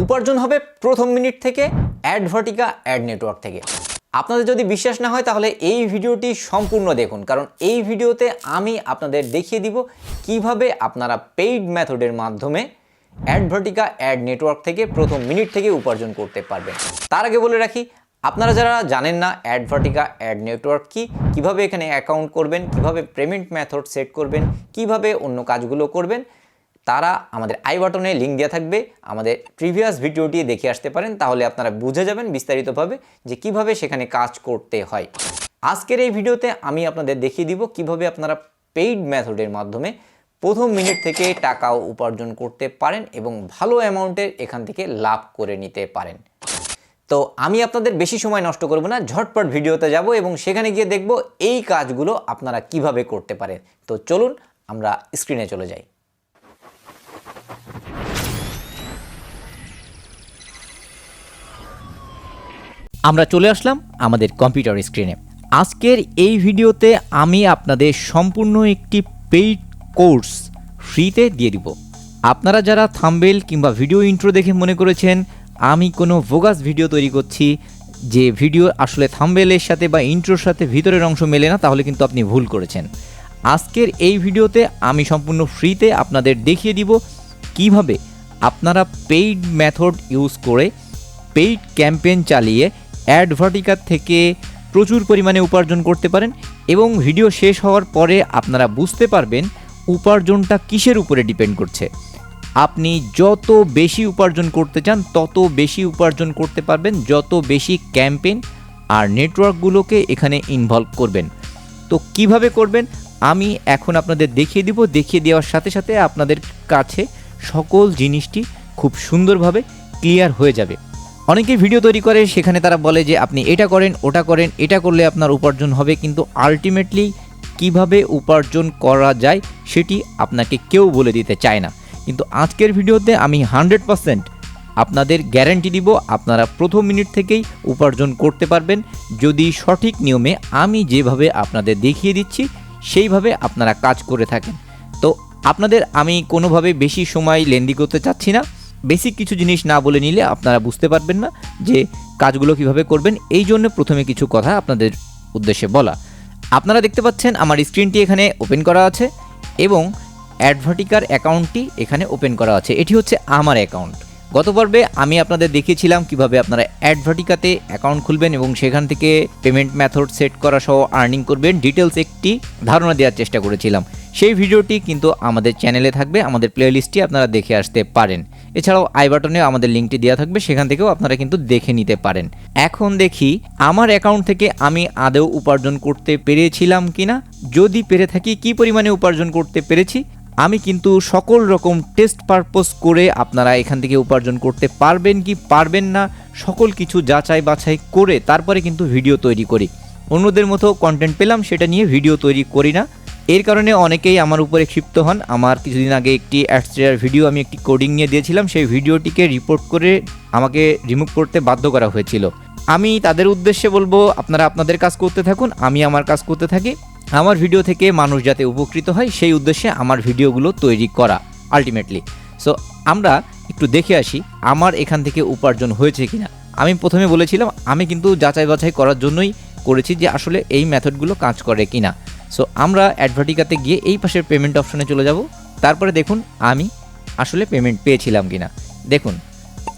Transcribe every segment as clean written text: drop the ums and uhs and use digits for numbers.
উপার্জন হবে প্রথম মিনিট থেকে অ্যাডভার্টিকা অ্যাড নেটওয়ার্ক থেকে। আপনাদের যদি বিশ্বাস না হয় তাহলে এই ভিডিওটি সম্পূর্ণ দেখুন, কারণ এই ভিডিওতে আমি আপনাদের দেখিয়ে দিব কিভাবে আপনারা পেইড মেথডের মাধ্যমে অ্যাডভার্টিকা অ্যাড নেটওয়ার্ক থেকে প্রথম মিনিট থেকে উপার্জন করতে পারবেন। তার আগে বলে রাখি, আপনারা যারা জানেন না অ্যাডভার্টিকা অ্যাড নেটওয়ার্ক কি, কিভাবে এখানে অ্যাকাউন্ট করবেন, কিভাবে পেমেন্ট মেথড সেট করবেন, কিভাবে অন্য কাজগুলো করবেন, তারা আমাদের আই বাটনে লিঙ্ক দেওয়া থাকবে, আমাদের প্রিভিয়াস ভিডিওটি দেখে আসতে পারেন। তাহলে আপনারা বুঝে যাবেন বিস্তারিতভাবে যে কিভাবে সেখানে কাজ করতে হয়। আজকের এই ভিডিওতে আমি আপনাদের দেখিয়ে দিব কিভাবে আপনারা পেইড মেথডের মাধ্যমে প্রথম মিনিট থেকে টাকাও উপার্জন করতে পারেন এবং ভালো অ্যামাউন্টের এখান থেকে লাভ করে নিতে পারেন। তো আমি আপনাদের বেশি সময় নষ্ট করব না, ঝটপট ভিডিওতে যাব এবং সেখানে গিয়ে দেখব এই কাজগুলো আপনারা কিভাবে করতে পারেন। তো চলুন আমরা স্ক্রিনে চলে যাই। আমরা চলে আসলাম আমাদের কম্পিউটার স্ক্রিনে। আজকের এই ভিডিওতে আমি আপনাদের সম্পূর্ণ একটি পেইড কোর্স ফ্রিতে দিয়ে দিব। আপনারা যারা থাম্বনেল কিংবা ভিডিও ইন্ট্রো দেখে মনে করেছেন আমি কোনো বোগাস ভিডিও তৈরি করছি, যে ভিডিও আসলে থাম্বনেলের সাথে বা ইন্ট্রোর সাথে ভিতরের অংশ মেলে না, তাহলে কিন্তু আপনি ভুল করেছেন। আজকের এই ভিডিওতে আমি সম্পূর্ণ ফ্রিতে আপনাদের দেখিয়ে দিব কিভাবে আপনারা পেইড মেথড ইউজ করে পেইড ক্যাম্পেইন চালিয়ে অ্যাডভার্টিকা থেকে প্রচুর পরিমাণে উপার্জন করতে পারেন এবং ভিডিও শেষ হওয়ার পরে আপনারা বুঝতে পারবেন উপার্জনটা কিসের উপরে ডিপেন্ড করছে। আপনি যত বেশি উপার্জন করতে চান তত বেশি উপার্জন করতে পারবেন, যত বেশি ক্যাম্পেইন আর নেটওয়ার্কগুলোকে এখানে ইনভলভ করবেন। তো কিভাবে করবেন আমি এখন আপনাদের দেখিয়ে দিব। দেখিয়ে দেওয়ার সাথে সাথে আপনাদের কাছে সকল জিনিসটি খুব সুন্দরভাবে ক্লিয়ার হয়ে যাবে। অনেকে ভিডিও তৈরি করে, সেখানে তারা বলে যে আপনি এটা করেন, ওটা করেন, এটা করলে আপনার উপার্জন হবে, কিন্তু আলটিমেটলি কিভাবে উপার্জন করা যায় সেটি আপনাকে কেউ বলে দিতে চায় না। কিন্তু আজকের ভিডিওতে আমি 100% আপনাদের গ্যারান্টি দিব আপনারা প্রথম মিনিট থেকেই উপার্জন করতে পারবেন, যদি সঠিক নিয়মে আমি যেভাবে আপনাদের দেখিয়ে দিচ্ছি সেইভাবে আপনারা কাজ করে থাকেন। তো আপনাদের আমি কোনোভাবে বেশি সময় লেন্দি করতে চাচ্ছি না। বেসিক কিছু জিনিস না বলে নিলে আপনারা বুঝতে পারবেন না যে কাজগুলো কিভাবে করবেন। এই জন্য প্রথমে কিছু কথা আপনাদের উদ্দেশ্যে বলা। আপনারা দেখতে পাচ্ছেন আমার স্ক্রিনটি এখানে ওপেন করা আছে এবং অ্যাডভার্টিকার অ্যাকাউন্টটি এখানে ওপেন করা আছে। এটি হচ্ছে আমার অ্যাকাউন্ট। গত পর্বে আমি আপনাদের দেখিয়েছিলাম কিভাবে আপনারা অ্যাডভার্টিকাতে অ্যাকাউন্ট খুলবেন এবং সেখান থেকে পেমেন্ট মেথড সেট করা সহ আর্নিং করবেন, ডিটেলস একটি ধারণা দেওয়ার চেষ্টা করেছিলাম। সেই ভিডিওটি কিন্তু আমাদের চ্যানেলে থাকবে, আমাদের প্লেলিস্টটি আপনারা দেখে আসতে পারেন। এছাড়াও আই বাটনে আমাদের লিঙ্কটি দেওয়া থাকবে, সেখান থেকেও আপনারা কিন্তু দেখে নিতে পারেন। এখন দেখি আমার অ্যাকাউন্ট থেকে আমি আদৌ উপার্জন করতে পেরেছিলাম কিনা। যদি পেরে থাকি কী পরিমাণে উপার্জন করতে পেরেছি। আমি কিন্তু সকল রকম টেস্ট পারপোজ করে আপনারা এখান থেকে উপার্জন করতে পারবেন কি পারবেন না সকল কিছু যাচাই বাছাই করে তারপরে কিন্তু ভিডিও তৈরি করি। অন্যদের মতো কন্টেন্ট পেলাম সেটা নিয়ে ভিডিও তৈরি করি না। এর কারণে অনেকেই আমার উপরে ক্ষিপ্ত হন। আমার কিছুদিন আগে একটি অ্যাডস্ট্রেয়ার ভিডিও আমি একটি কোডিং নিয়ে দিয়েছিলাম, সেই ভিডিওটিকে রিপোর্ট করে আমাকে রিমুভ করতে বাধ্য করা হয়েছিল। আমি তাদের উদ্দেশ্যে বলবো আপনারা আপনাদের কাজ করতে থাকুন, আমি আমার কাজ করতে থাকি। আমার ভিডিও থেকে মানুষ যাতে উপকৃত হয় সেই উদ্দেশ্যে আমার ভিডিওগুলো তৈরি করা আলটিমেটলি। সো আমরা একটু দেখে আসি আমার এখান থেকে উপার্জন হয়েছে কিনা। আমি প্রথমে বলেছিলাম আমি কিন্তু যাচাই বাছাই করার জন্যই করেছি যে আসলে এই মেথডগুলো কাজ করে কিনা। সো আমরা অ্যাডভার্টিকাতে গিয়ে এই পাশের পেমেন্ট অপশনে চলে যাব। তারপরে দেখুন আমি আসলে পেমেন্ট পেয়েছিলাম কিনা। দেখুন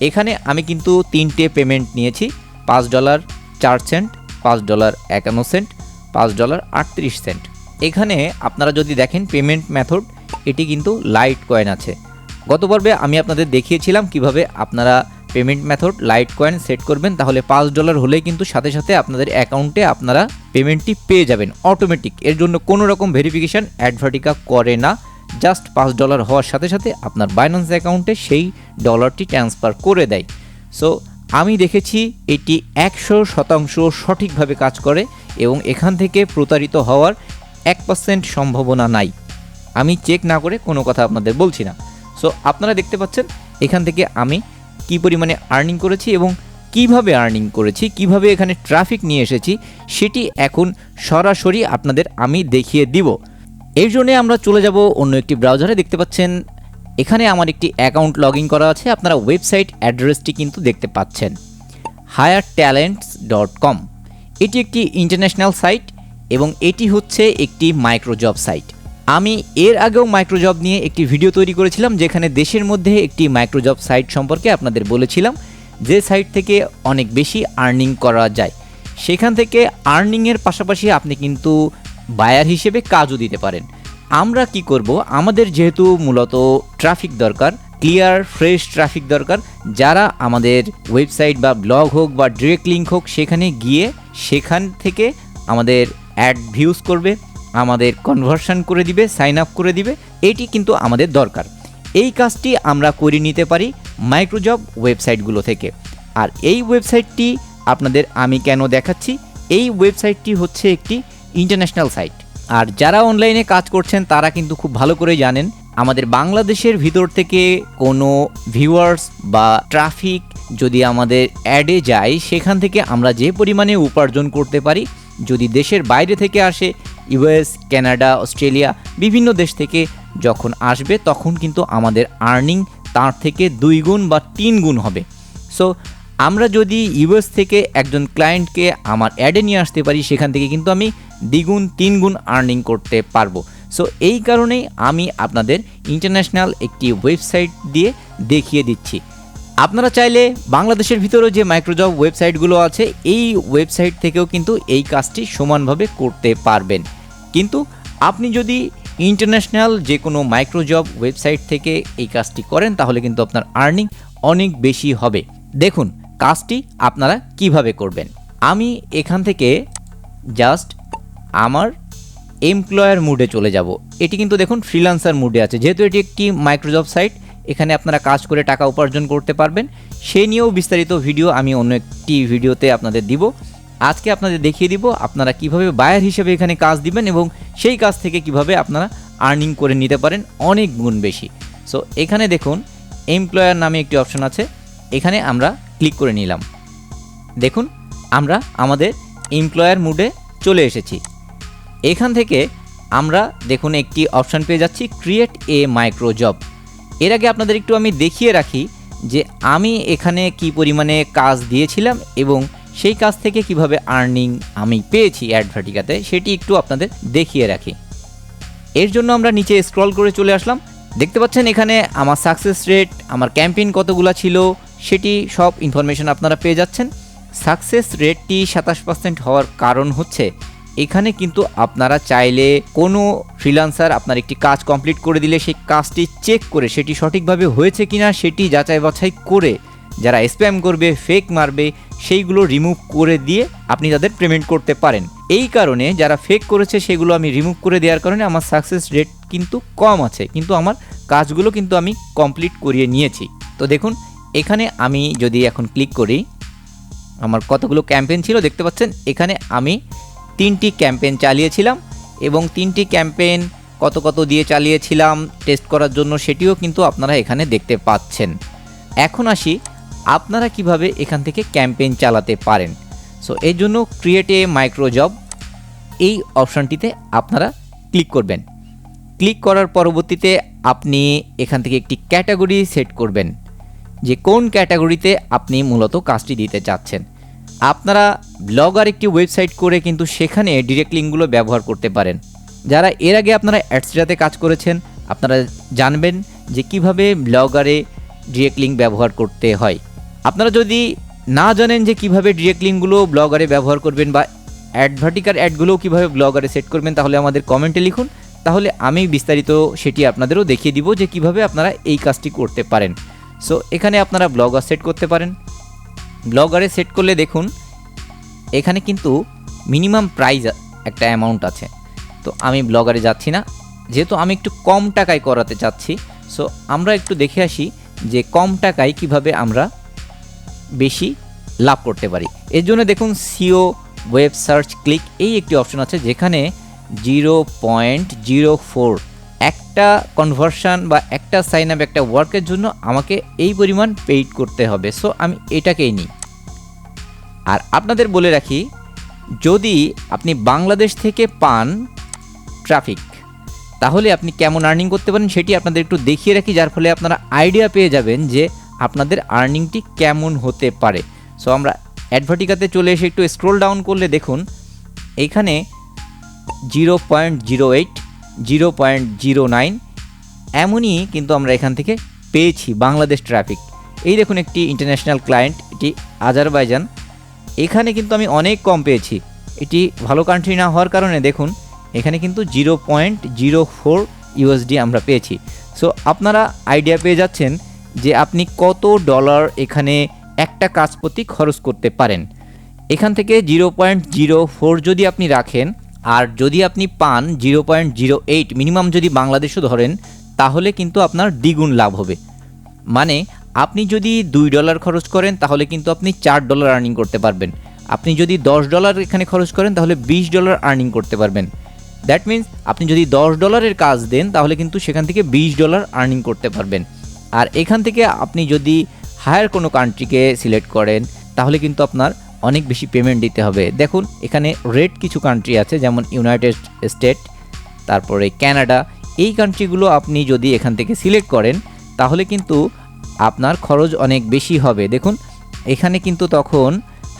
এখানে আমি কিন্তু 3টে পেমেন্ট নিয়েছি, $5.04, $5.51, $5.38। এখানে আপনারা যদি দেখেন পেমেন্ট মেথড এটি কিন্তু লাইট কয়েন আছে। গত পর্বে আমি আপনাদের দেখিয়েছিলাম কিভাবে আপনারা payment method light coin set করবেন, তাহলে $5 হলেই কিন্তু সাথে সাথে আপনাদের অ্যাকাউন্টে আপনারা পেমেন্টটি পেয়ে যাবেন অটোমেটিক। এর জন্য কোনো রকম ভেরিফিকেশান অ্যাডভার্টিকা করে না, জাস্ট $5 হওয়ার সাথে সাথে আপনার বাইন্যান্স অ্যাকাউন্টে সেই ডলারটি ট্রান্সফার করে দেয়। সো আমি দেখেছি এটি 100% সঠিকভাবে কাজ করে এবং এখান থেকে প্রতারিত হওয়ার 1% সম্ভাবনা নাই। আমি চেক না করে কোনো কথা আপনাদের বলছি না। সো আপনারা দেখতে পাচ্ছেন এখান থেকে আমি কী পরিমাণে আর্নিং করেছি এবং কিভাবে আর্নিং করেছি, কিভাবে এখানে ট্রাফিক নিয়ে এসেছি সেটি এখন সরাসরি আপনাদের আমি দেখিয়ে দিব। এর জন্য আমরা চলে যাব অন্য একটি ব্রাউজারে। দেখতে পাচ্ছেন এখানে আমার একটি অ্যাকাউন্ট লগ ইন করা আছে, আপনারা ওয়েবসাইট অ্যাড্রেসটি কিন্তু দেখতে পাচ্ছেন hiretalents.com। এটি একটি ইন্টারন্যাশনাল সাইট এবং এটি হচ্ছে একটি মাইক্রোজব সাইট। আমি এর আগেও মাইক্রোজব নিয়ে একটি ভিডিও তৈরি করেছিলাম, যেখানে দেশের মধ্যে একটি মাইক্রোজব সাইট সম্পর্কে আপনাদের বলেছিলাম, যে সাইট থেকে অনেক বেশি আর্নিং করা যায়। সেখান থেকে আর্নিংয়ের পাশাপাশি আপনি কিন্তু বায়ার হিসেবে কাজও দিতে পারেন। আমরা কি করব, আমাদের যেহেতু মূলত ট্রাফিক দরকার, ক্লিয়ার ফ্রেশ ট্রাফিক দরকার, যারা আমাদের ওয়েবসাইট বা ব্লগ হোক বা ডিরেক্ট লিঙ্ক হোক সেখানে গিয়ে সেখান থেকে আমাদের অ্যাড ভিউজ করবে, আমাদের কনভার্সন করে দিবে, সাইন আপ করে দিবে, এটি কিন্তু আমাদের দরকার। এই কাজটি আমরা করে নিতে পারি মাইক্রোজব ওয়েবসাইটগুলো থেকে। আর এই ওয়েবসাইটটি আপনাদের আমি কেন দেখাচ্ছি, এই ওয়েবসাইটটি হচ্ছে একটি ইন্টারন্যাশনাল সাইট। আর যারা অনলাইনে কাজ করছেন তারা কিন্তু খুব ভালো করে জানেন, আমাদের বাংলাদেশের ভিতর থেকে কোনো ভিউয়ার্স বা ট্রাফিক যদি আমাদের অ্যাডে যায়, সেখান থেকে আমরা যে পরিমাণে উপার্জন করতে পারি, যদি দেশের বাইরে থেকে আসে, ইউএস, কানাডা, অস্ট্রেলিয়া, বিভিন্ন দেশ থেকে যখন আসবে তখন কিন্তু আমাদের আর্নিং তার থেকে 2 গুণ বা 3 গুণ হবে। সো আমরা যদি ইউএস থেকে একজন ক্লায়েন্টকে আমার অ্যাডে নিয়ে আসতে পারি, সেখান থেকে কিন্তু আমি 2 গুণ 3 গুণ আর্নিং করতে পারবো। সো এই কারণেই আমি আপনাদের ইন্টারন্যাশনাল একটি ওয়েবসাইট দিয়ে দেখিয়ে দিচ্ছি। আপনারা চাইলে বাংলাদেশের ভিতরেও যে মাইক্রোজব ওয়েবসাইটগুলো আছে, এই ওয়েবসাইট থেকেও কিন্তু এই কাজটি সমানভাবে করতে পারবেন। কিন্তু আপনি যদি ইন্টারন্যাশনাল যে কোনো মাইক্রোজব ওয়েবসাইট থেকে এই কাজটি করেন, তাহলে কিন্তু আপনার আর্নিং অনেক বেশি হবে। দেখুন কাজটি আপনারা কিভাবে করবেন। আমি এখান থেকে জাস্ট আমার এমপ্লয়ার মুডে চলে যাব। এটি কিন্তু দেখুন ফ্রিল্যান্সার মুডে আছে, যেহেতু এটি একটি মাইক্রোজব সাইট, এখানে আপনারা কাজ করে টাকা উপার্জন করতে পারবেন। সেই নিয়েও বিস্তারিত ভিডিও আমি অন্য একটি ভিডিওতে আপনাদের দিব। আজকে আপনাদের দেখিয়ে দিব আপনারা কিভাবে বায়ার হিসেবে এখানে কাজ দিবেন এবং সেই কাজ থেকে কিভাবে আপনারা আর্নিং করে নিতে পারেন অনেক গুণ বেশি। সো এখানে দেখুন এমপ্লয়ার নামে একটি অপশন আছে, এখানে আমরা ক্লিক করে নিলাম। দেখুন আমরা আমাদের এমপ্লয়ার মুডে চলে এসেছি। এখান থেকে আমরা দেখুন একটি অপশন পেয়ে যাচ্ছি, ক্রিয়েট এ মাইক্রোজব। এর আগে আপনাদের একটু আমি দেখিয়ে রাখি যে আমি এখানে কি পরিমাণে কাজ দিয়েছিলাম এবং সেই কাজ থেকে কিভাবে আর্নিং আমি পেয়েছি অ্যাডভার্টিকাতে, সেটি একটু আপনাদের দেখিয়ে রাখি। এর জন্য আমরা নিচে স্ক্রল করে চলে আসলাম। দেখতে পাচ্ছেন এখানে আমার সাকসেস রেট, আমার ক্যাম্পেইন কতগুলো ছিল, সেটি সব ইনফরমেশন আপনারা পেয়ে যাচ্ছেন। সাকসেস রেটটি 27% হওয়ার কারণ হচ্ছে এখানে কিন্তু আপনারা চাইলে কোনো ফ্রিল্যান্সার আপনার একটি কাজ কমপ্লিট করে দিলে সেই কাজটি চেক করে সেটি সঠিকভাবে হয়েছে কিনা সেটি যাচাই বাছাই করে যারা স্প্যাম করবে, ফেক মারবে, সেইগুলো রিমুভ করে দিয়ে আপনি তাদের পেমেন্ট করতে পারেন। এই কারণে যারা ফেক করেছে সেগুলো আমি রিমুভ করে দেওয়ার কারণে আমার সাকসেস রেট কিন্তু কম আছে, কিন্তু আমার কাজগুলো কিন্তু আমি কমপ্লিট করিয়ে নিয়েছি। তো দেখুন এখানে আমি যদি এখন ক্লিক করি, আমার কতগুলো ক্যাম্পেইন ছিল দেখতে পাচ্ছেন। এখানে আমি 3টি ক্যাম্পেইন চালিয়েছিলাম এবং 3টি ক্যাম্পেইন কত কত দিয়ে চালিয়েছিলাম টেস্ট করার জন্য, সেটিও কিন্তু আপনারা এখানে দেখতে পাচ্ছেন। এখন আসি আপনারা কিভাবে এখান থেকে ক্যাম্পেইন চালাতে পারেন। সো এই জন্য ক্রিয়েট এ মাইক্রোজব এই অপশানটিতে আপনারা ক্লিক করবেন। ক্লিক করার পরবর্তীতে আপনি এখান থেকে একটি ক্যাটাগরি সেট করবেন যে কোন ক্যাটাগরিতে আপনি মূলত কাজটি দিতে চাচ্ছেন। আপনারা ব্লগার একটি ওয়েবসাইট করে কিন্তু সেখানে ডিরেক্ট লিঙ্কগুলো ব্যবহার করতে পারেন। যারা এর আগে আপনারা অ্যাডসটাতে কাজ করেছেন আপনারা জানবেন যে কিভাবে ব্লগারে ডিরেক্ট লিঙ্ক ব্যবহার করতে হয়। আপনারা যদি না জানেন যে কিভাবে ডিরেক্ট লিঙ্কগুলো ব্লগারে ব্যবহার করবেন বা অ্যাডভার্টিকার অ্যাডগুলোও কিভাবে ব্লগারে সেট করবেন, তাহলে আমাদের কমেন্টে লিখুন, তাহলে আমি বিস্তারিত সেটি আপনাদেরও দেখিয়ে দিব যে কিভাবে আপনারা এই কাজটি করতে পারেন। সো এখানে আপনারা ব্লগার সেট করতে পারেন। ব্লগারে সেট করলে দেখুন এখানে কিন্তু মিনিমাম প্রাইস একটা অ্যামাউন্ট আছে। তো আমি ব্লগারে যাচ্ছি না, যেহেতু আমি একটু কম টাকায় করাতে চাচ্ছি। সো আমরা একটু দেখে আসি যে কম টাকায় কিভাবে আমরা বেশি লাভ করতে পারি। এর জন্য দেখুন সিও ওয়েব সার্চ ক্লিক এই একটি অপশন আছে, যেখানে 0.04 একটা কনভার্সন বা একটা সাইন আপ একটা ওয়ার্কের জন্য আমাকে এই পরিমাণ পেইড করতে হবে। সো আমি এটাকেই নিই। আর আপনাদের বলে রাখি, যদি আপনি বাংলাদেশ থেকে পান ট্রাফিক, তাহলে আপনি কেমন আর্নিং করতে পারেন সেটি আপনাদের একটু দেখিয়ে রাখি, যার ফলে আপনারা আইডিয়া পেয়ে যাবেন যে আপনাদের আর্নিংটি কেমন হতে পারে। সো আমরা অ্যাডভার্টিকাতে চলে এসে একটু স্ক্রোল ডাউন করলে দেখুন এইখানে 0.08, 0.09 এমনই কিন্তু আমরা এখান থেকে পেয়েছি বাংলাদেশ ট্রাফিক। এই দেখুন একটি ইন্টারন্যাশনাল ক্লায়েন্ট, এটি আজারবাইজান। এখানে কিন্তু আমি অনেক কম পেয়েছি। এটি ভালো কান্ট্রি না হওয়ার কারণে দেখুন এখানে কিন্তু 0.04 ইউএসডি আমরা পেয়েছি। সো আপনারা আইডিয়া পেয়ে যাচ্ছেন যে আপনি কত ডলার এখানে একটা কাজ প্রতি খরচ করতে পারেন। এখান থেকে 0.04 যদি আপনি রাখেন, আর যদি আপনি পান 0.08 মিনিমাম যদি বাংলাদেশও ধরেন, তাহলে কিন্তু আপনার দ্বিগুণ লাভ হবে। মানে আপনি যদি $2 খরচ করেন তাহলে কিন্তু আপনি $4 আর্নিং করতে পারবেন। আপনি যদি $10 এখানে খরচ করেন তাহলে $20 আর্নিং করতে পারবেন। দ্যাট মিন্স আপনি যদি $10 কাজ দেন তাহলে কিন্তু সেখান থেকে $20 আর্নিং করতে পারবেন। আর এখান থেকে আপনি যদি হায়ার কোনো কান্ট্রিকে সিলেক্ট করেন তাহলে কিন্তু আপনার অনেক বেশি পেমেন্ট দিতে হবে। দেখুন এখানে রেড কিছু কান্ট্রি আছে, যেমন ইউনাইটেড স্টেট, তারপরে কানাডা। এই কান্ট্রিগুলো আপনি যদি এখান থেকে সিলেক্ট করেন তাহলে কিন্তু আপনার খরচ অনেক বেশি হবে। দেখুন এখানে কিন্তু তখন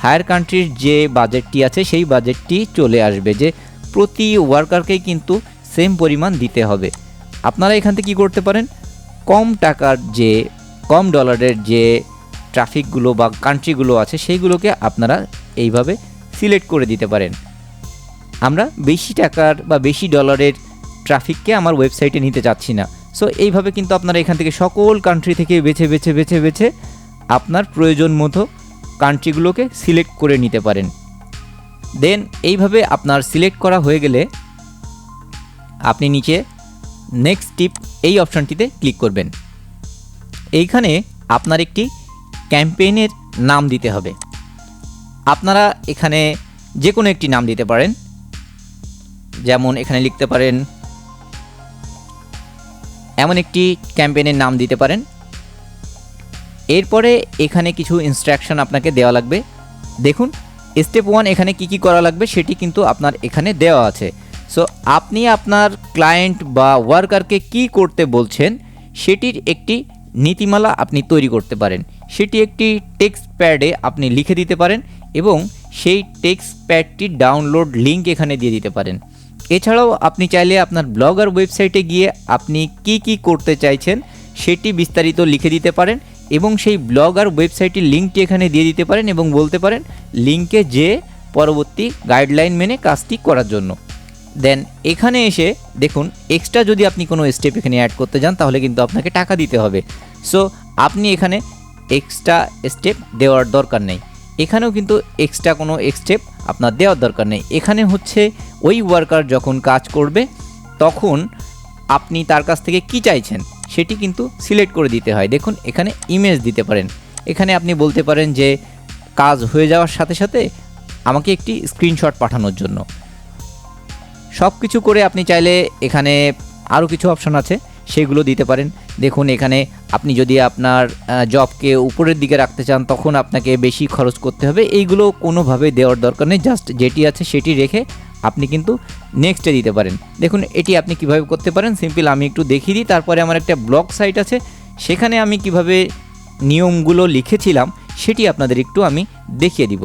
হায়ার কান্ট্রির যে বাজেটটি আছে সেই বাজেটটি চলে আসবে, যে প্রতি ওয়ার্কারকেই কিন্তু সেম পরিমাণ দিতে হবে। আপনারা এখান থেকে কী করতে পারেন, কম টাকার যে কম ডলারের যে ট্রাফিকগুলো বা কান্ট্রিগুলো আছে সেইগুলোকে আপনারা এইভাবে সিলেক্ট করে দিতে পারেন। আমরা বেশি টাকার বা বেশি ডলারের ট্রাফিককে আমার ওয়েবসাইটে নিতে চাচ্ছি না। সো এইভাবে কিন্তু আপনারা এখান থেকে সকল কান্ট্রি থেকে বেছে আপনার প্রয়োজন মতো কান্ট্রিগুলোকে সিলেক্ট করে নিতে পারেন। দেন এইভাবে আপনার সিলেক্ট করা হয়ে গেলে আপনি নিচে নেক্সট টিপ এই অপশানটিতে ক্লিক করবেন। এইখানে আপনার একটি ক্যাম্পেইনের নাম দিতে হবে। আপনারা এখানে যে কোনো একটি নাম দিতে পারেন, যেমন এখানে লিখতে পারেন এমন একটি ক্যাম্পেইনের নাম দিতে পারেন। এরপরে এখানে কিছু ইনস্ট্রাকশন আপনাকে দেওয়া লাগবে। দেখুন স্টেপ 1 এখানে কি করা লাগবে সেটি কিন্তু আপনার এখানে দেওয়া আছে। সো আপনি আপনার ক্লায়েন্ট বা ওয়ার্কারকে কি করতে বলছেন সেটির একটি নীতিমালা আপনি তৈরি করতে পারেন। সেটি একটি টেক্সট প্যাডে আপনি লিখে দিতে পারেন এবং সেই টেক্সট প্যাডটির ডাউনলোড লিঙ্ক এখানে দিয়ে দিতে পারেন। এছাড়াও আপনি চাইলে আপনার ব্লগার ওয়েবসাইটে গিয়ে আপনি কি করতে চাইছেন সেটি বিস্তারিত লিখে দিতে পারেন এবং সেই ব্লগার ওয়েবসাইটের লিঙ্কটি এখানে দিয়ে দিতে পারেন এবং বলতে পারেন লিঙ্কে যে পরবর্তী গাইডলাইন মেনে কাজটি করার জন্য। দেন এখানে এসে দেখুন এক্সট্রা যদি আপনি কোনো স্টেপ এখানে অ্যাড করতে যান তাহলে কিন্তু আপনাকে টাকা দিতে হবে। সো আপনি এখানে এক্সট্রা স্টেপ দেওয়ার দরকার নেই। এখানেও কিন্তু এক্সট্রা কোনো স্টেপ আপনার দেওয়ার দরকার নেই। এখানে হচ্ছে ওই ওয়ার্কার যখন কাজ করবে তখন আপনি তার কাছ থেকে কি চাইছেন সেটি কিন্তু সিলেক্ট করে দিতে হয়। দেখুন এখানে ইমেজ দিতে পারেন। এখানে আপনি বলতে পারেন যে কাজ হয়ে যাওয়ার সাথে সাথে আমাকে একটি স্ক্রিনশট পাঠানোর জন্য। সব কিছু করে আপনি চাইলে এখানে আরও কিছু অপশন আছে সেগুলো দিতে পারেন। দেখুন এখানে আপনি যদি আপনার জবকে উপরের দিকে রাখতে চান তখন আপনাকে বেশি খরচ করতে হবে। এইগুলো কোনোভাবে দেওয়ার দরকার নেই, জাস্ট যেটি আছে সেটি রেখে আপনি কিন্তু নেক্সটে দিতে পারেন। দেখুন এটি আপনি কিভাবে করতে পারেন সিম্পল আমি একটু দেখিয়ে দিই। তারপরে আমার একটা ব্লগ সাইট আছে, সেখানে আমি কিভাবে নিয়মগুলো লিখেছিলাম সেটি আপনাদের একটু আমি দেখিয়ে দিব।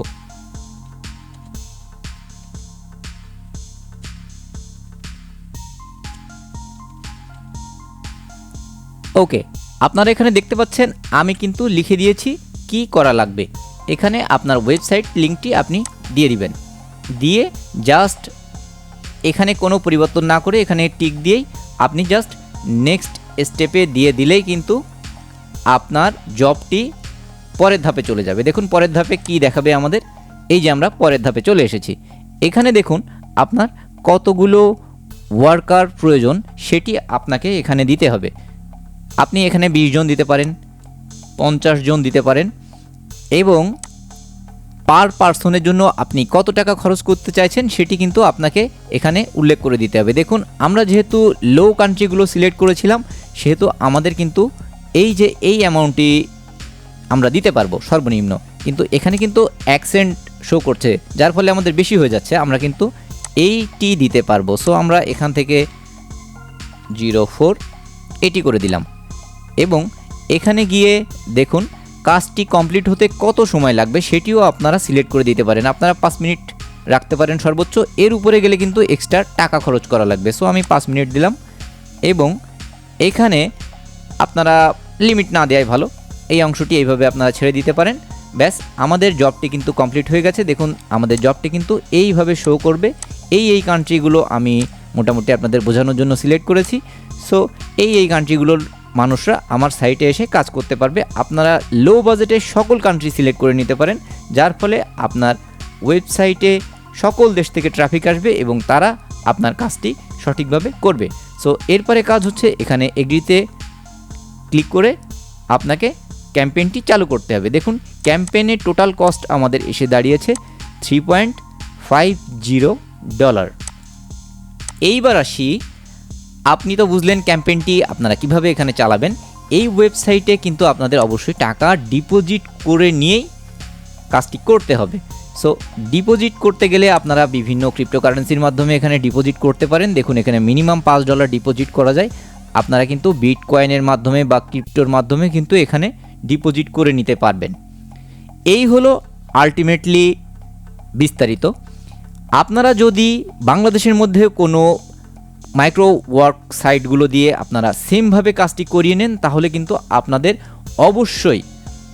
ওকে, আপনারা এখানে দেখতে পাচ্ছেন আমি কিন্তু লিখে দিয়েছি কি করা লাগবে। এখানে আপনার ওয়েবসাইট লিঙ্কটি আপনি দিয়ে দিবেন, দিয়ে জাস্ট এখানে কোনো পরিবর্তন না করে এখানে টিক দিয়েই আপনি জাস্ট নেক্সট স্টেপে দিয়ে দিলেই কিন্তু আপনার জবটি পরের ধাপে চলে যাবে। দেখুন পরের ধাপে কি দেখাবে আমাদের, এই যে আমরা পরের ধাপে চলে এসেছি। এখানে দেখুন আপনার কতগুলো ওয়ার্কার প্রয়োজন সেটি আপনাকে এখানে দিতে হবে। আপনি এখানে 20 জন দিতে পারেন, 50 জন দিতে পারেন এবং পার পার্সনের জন্য আপনি কত টাকা খরচ করতে চাইছেন সেটি কিন্তু আপনাকে এখানে উল্লেখ করে দিতে হবে। দেখুন আমরা যেহেতু লো কান্ট্রিগুলো সিলেক্ট করেছিলাম সেহেতু আমাদের কিন্তু এই যে এই অ্যামাউন্টটি আমরা দিতে পারবো সর্বনিম্ন, কিন্তু এখানে কিন্তু অ্যাকসেন্ট শো করছে যার ফলে আমাদের বেশি হয়ে যাচ্ছে, আমরা কিন্তু এইটি দিতে পারবো। সো আমরা এখান থেকে 04 এটি করে দিলাম এবং এখানে গিয়ে দেখুন কাজটি কমপ্লিট হতে কত সময় লাগবে সেটিও আপনারা সিলেক্ট করে দিতে পারেন। আপনারা 5 মিনিট রাখতে পারেন সর্বোচ্চ, এর উপরে গেলে কিন্তু এক্সট্রা টাকা খরচ করা লাগবে। সো আমি 5 মিনিট দিলাম এবং এখানে আপনারা লিমিট না দেওয়াই ভালো, এই অংশটি এইভাবে আপনারা ছেড়ে দিতে পারেন। ব্যাস, আমাদের জবটি কিন্তু কমপ্লিট হয়ে গেছে। দেখুন আমাদের জবটি কিন্তু এইভাবে শো করবে। এই কান্ট্রিগুলো আমি মোটামুটি আপনাদের বোঝানোর জন্য সিলেক্ট করেছি। সো এই কান্ট্রিগুলোর মানুষরা আমার সাইটে এসে কাজ করতে পারবে। আপনারা লো বাজেটে সকল কান্ট্রি সিলেক্ট করে নিতে পারেন, যার ফলে আপনার ওয়েবসাইটে সকল দেশ থেকে ট্রাফিক আসবে এবং তারা আপনার কাজটি সঠিকভাবে করবে। সো এরপরে কাজ হচ্ছে এখানে এগ্রিতে ক্লিক করে আপনাকে ক্যাম্পেইনটি চালু করতে হবে। দেখুন ক্যাম্পেইনের টোটাল কস্ট আমাদের এসে দাঁড়িয়েছে $3.50। এইবার আসি, আপনি তো বুঝলেন ক্যাম্পেইনটি আপনারা কিভাবে এখানে চালাবেন। এই ওয়েবসাইটে কিন্তু আপনাদের অবশ্যই টাকা ডিপোজিট করে নিয়েই কাজটি করতে হবে। সো ডিপোজিট করতে গেলে আপনারা বিভিন্ন ক্রিপ্টোকারেন্সির মাধ্যমে এখানে ডিপোজিট করতে পারেন। দেখুন এখানে মিনিমাম $5 ডিপোজিট করা যায়। আপনারা কিন্তু বিটকয়েনের মাধ্যমে বা ক্রিপ্টোর মাধ্যমে কিন্তু এখানে ডিপোজিট করে নিতে পারবেন। এই হলো আলটিমেটলি বিস্তারিত। আপনারা যদি বাংলাদেশের মধ্যে কোনো মাইক্রো ওয়ার্ক সাইটগুলো দিয়ে আপনারা সেমভাবে কাজটি করিয়ে নেন, তাহলে কিন্তু আপনাদের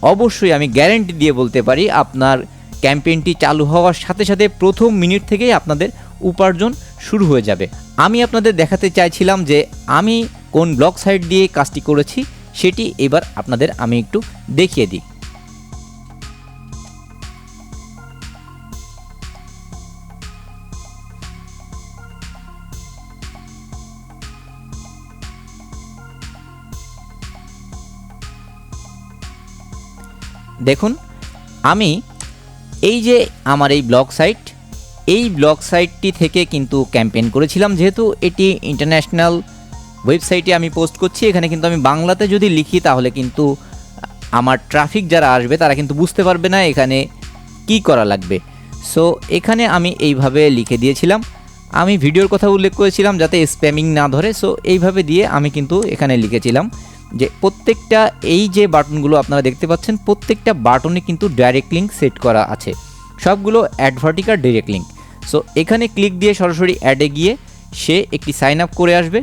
অবশ্যই আমি গ্যারেন্টি দিয়ে বলতে পারি আপনার ক্যাম্পেইনটি চালু হওয়ার সাথে সাথে প্রথম মিনিট থেকেই আপনাদের উপার্জন শুরু হয়ে যাবে। আমি আপনাদের দেখাতে চাইছিলাম যে আমি কোন ব্লগ সাইট দিয়ে কাজটি করেছি, সেটি এবার আপনাদের আমি একটু দেখিয়ে দিই। দেখুন আমি এই যে আমার এই ব্লগ সাইটটি থেকে কিন্তু ক্যাম্পেইন করেছিলাম। যেহেতু এটি ইন্টারন্যাশনাল ওয়েবসাইটে আমি পোস্ট করছি, এখানে কিন্তু আমি বাংলাতে যদি লিখি তাহলে কিন্তু আমার ট্রাফিক যারা আসবে তারা কিন্তু বুঝতে পারবে না এখানে কি করা লাগবে। সো এখানে আমি এইভাবে লিখে দিয়েছিলাম। আমি ভিডিওর কথা উল্লেখ করেছিলাম যাতে স্প্যামিং না ধরে। সো এইভাবে দিয়ে আমি কিন্তু এখানে লিখেছিলাম যে প্রত্যেকটা এই যে বাটনগুলো আপনারা দেখতে পাচ্ছেন, প্রত্যেকটা বাটনে কিন্তু ডাইরেক্ট লিঙ্ক সেট করা আছে, সবগুলো অ্যাডভার্টিকাল ডাইরেক্ট লিঙ্ক। সো এখানে ক্লিক দিয়ে সরাসরি অ্যাডে গিয়ে সে একটি সাইন আপ করে আসবে।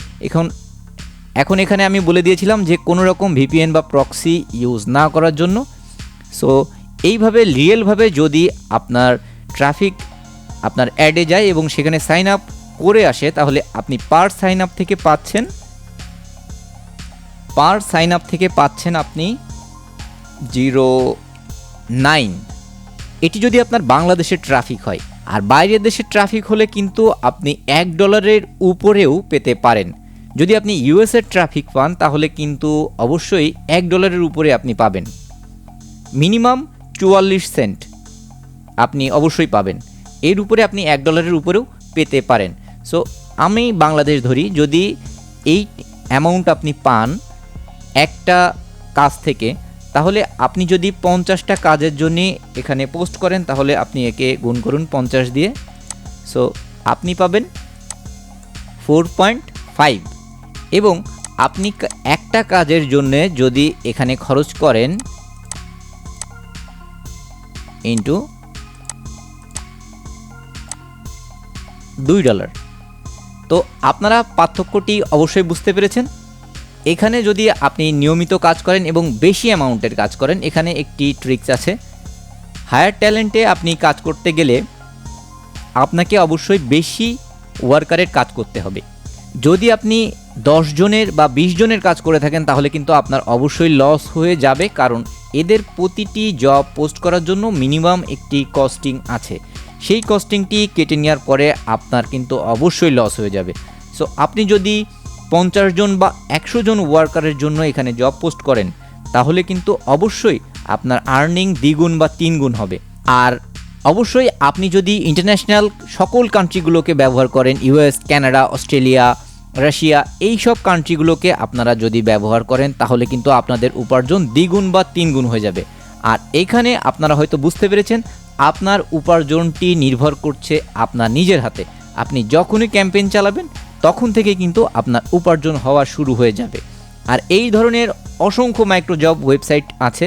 এখন এখানে আমি বলে দিয়েছিলাম যে কোনো রকম ভিপিএন বা প্রক্সি ইউজ না করার জন্য। সো এইভাবে রিয়েলভাবে যদি আপনার ট্রাফিক আপনার অ্যাডে যায় এবং সেখানে সাইন আপ করে আসে, তাহলে আপনি পার সাইন আপ থেকে পাচ্ছেন আপনি 0.9। এটি যদি আপনার বাংলাদেশের ট্রাফিক হয়, আর বাইরের দেশের ট্রাফিক হলে কিন্তু আপনি $1 উপরেও পেতে পারেন। যদি আপনি ইউএসের ট্রাফিক পান তাহলে কিন্তু অবশ্যই $1 উপরে আপনি পাবেন। মিনিমাম 44 সেন্ট আপনি অবশ্যই পাবেন, এর উপরে আপনি $1 উপরেও পেতে পারেন। সো আমি বাংলাদেশ ধরি, যদি এই অ্যামাউন্ট আপনি পান একটা কাজ থেকে, তাহলে আপনি যদি 50টা কাজের জন্য এখানে পোস্ট করেন তাহলে আপনি একে গুণ করুন 50 দিয়ে। সো আপনি পাবেন 4.5 এবং আপনি একটা কাজের জন্য যদি এখানে খরচ করেন ইন্টু $2, তো আপনারা পার্থক্যটি অবশ্যই বুঝতে পেরেছেন। এখানে যদি আপনি নিয়মিত কাজ করেন এবং বেশি অ্যামাউন্টের কাজ করেন, এখানে একটি ট্রিক্স আছে। হায়ার ট্যালেন্টে আপনি কাজ করতে গেলে আপনাকে অবশ্যই বেশি ওয়ার্কারের কাজ করতে হবে। যদি আপনি 10 জনের বা 20 জনের কাজ করে থাকেন তাহলে কিন্তু আপনার অবশ্যই লস হয়ে যাবে, কারণ এদের প্রতিটি জব পোস্ট করার জন্য মিনিমাম একটি কস্টিং আছে। সেই কস্টিংটি কেটে নেওয়ার পরে আপনার কিন্তু অবশ্যই লস হয়ে যাবে। সো আপনি যদি 50 জন বা 100 জন ওয়ার্কারের জন্য এখানে জব পোস্ট করেন তাহলে কিন্তু অবশ্যই আপনার আর্নিং দ্বিগুণ বা 3 গুণ হবে। আর অবশ্যই আপনি যদি ইন্টারন্যাশনাল সকল কান্ট্রিগুলোকে ব্যবহার করেন, ইউএস, কানাডা, অস্ট্রেলিয়া, রাশিয়া, এই সব কান্ট্রিগুলোকে আপনারা যদি ব্যবহার করেন তাহলে কিন্তু আপনাদের উপার্জন দ্বিগুণ বা 3 গুণ হয়ে যাবে। আর এখানে আপনারা হয়তো বুঝতে পেরেছেন আপনার উপার্জনটি নির্ভর করছে আপনার নিজের হাতে। আপনি যখনই ক্যাম্পেইন চালাবেন তখন থেকে কিন্তু আপনার উপার্জন হওয়া শুরু হয়ে যাবে। আর এই ধরনের অসংখ্য মাইক্রোজব ওয়েবসাইট আছে,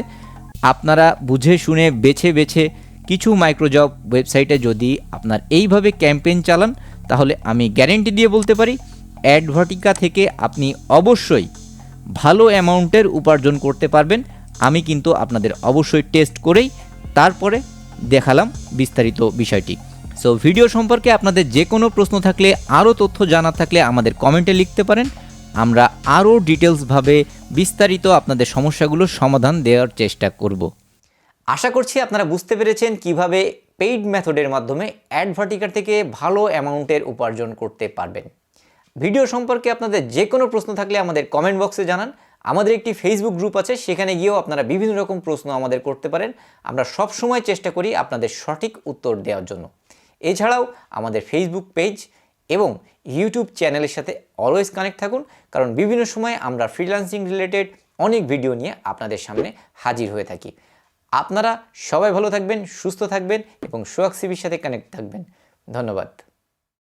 আপনারা বুঝে শুনে বেছে বেছে কিছু মাইক্রোজব ওয়েবসাইটে যদি আপনার এইভাবে ক্যাম্পেইন চালান, তাহলে আমি গ্যারেন্টি দিয়ে বলতে পারি অ্যাডভার্টিকা থেকে আপনি অবশ্যই ভালো অ্যামাউন্টের উপার্জন করতে পারবেন। আমি কিন্তু আপনাদের অবশ্যই টেস্ট করেই তারপরে দেখালাম বিস্তারিত বিষয়টি। সো ভিডিও সম্পর্কে আপনাদের যে কোনো প্রশ্ন থাকলে, আরও তথ্য জানার থাকলে আমাদের কমেন্টে লিখতে পারেন। আমরা আরও ডিটেলসভাবে বিস্তারিত আপনাদের সমস্যাগুলোর সমাধান দেওয়ার চেষ্টা করব। আশা করছি আপনারা বুঝতে পেরেছেন কিভাবে পেইড মেথডের মাধ্যমে অ্যাডভার্টিকার থেকে ভালো অ্যামাউন্টের উপার্জন করতে পারবেন। ভিডিও সম্পর্কে আপনাদের যে কোনো প্রশ্ন থাকলে আমাদের কমেন্ট বক্সে জানান। আমাদের একটি ফেসবুক গ্রুপ আছে, সেখানে গিয়েও আপনারা বিভিন্ন রকম প্রশ্ন আমাদের করতে পারেন। আমরা সব সময় চেষ্টা করি আপনাদের সঠিক উত্তর দেওয়ার জন্য। এছাড়াও আমাদের ফেসবুক পেজ এবং ইউটিউব চ্যানেলের সাথে অলওয়েজ কানেক্ট থাকুন, কারণ বিভিন্ন সময় আমরা ফ্রিল্যান্সিং রিলেটেড অনেক ভিডিও নিয়ে আপনাদের সামনে হাজির হয়ে থাকি। আপনারা সবাই ভালো থাকবেন, সুস্থ থাকবেন এবং সোহাগ সিভির সাথে কানেক্ট থাকবেন। ধন্যবাদ।